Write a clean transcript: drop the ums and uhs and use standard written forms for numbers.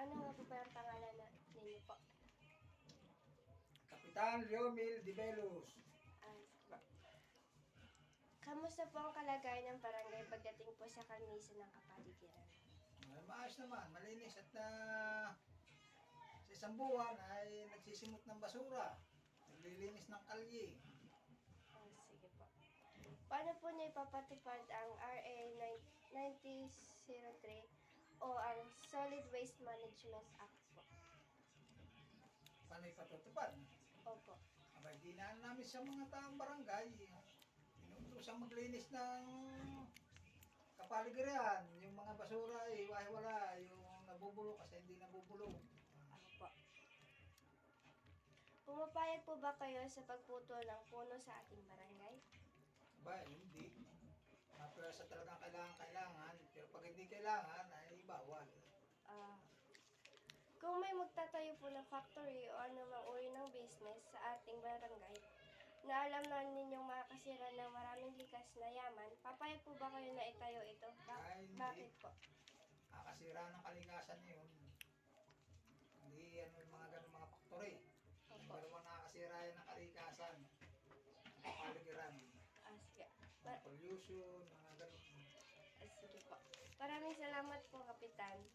Ano nga po ba ang pangalan ninyo po? Kapitan Leomil Dibelos. Ah, kamusta po ang kalagayan ng barangay pagdating po sa kalinisan ng kapaligiran? Maayos naman, malinis at sa isang buwan ay nagsisimot ng basura. Naglilinis ng kalye. Sige po. Paano po niya ipapatupad ang RA 9003 o ang Solid Waste Management Act po? Paano ipatutupad? Opo. Abay, dinaan namin sa mga taong barangay. Inutusang maglinis ng kapaligiran. Yung mga basura ay wala. Yung nabubulok kasi hindi nabubulok. Opo. Pumapayag po ba kayo sa pagputol ng puno sa ating barangay? Abay, hindi. Pero sa talagang kailangan. Pero pag hindi kailangan, ay bawal. Kung may magtatayo po ng factory o anumang uri ng business sa ating barangay na alam na ninyong makakasira ng maraming likas na yaman, papayag po ba kayo na itayo ito? Ay, hindi. Bakit po? Kakasira ng kalikasan yun. Hindi yung mga ganun mga factory. Yung Opo. mga nakakasira yan ng kalikasan. Kapaligiran. Sige. Pollution, mga ganun. Sige po. Maraming salamat po, Kapitan.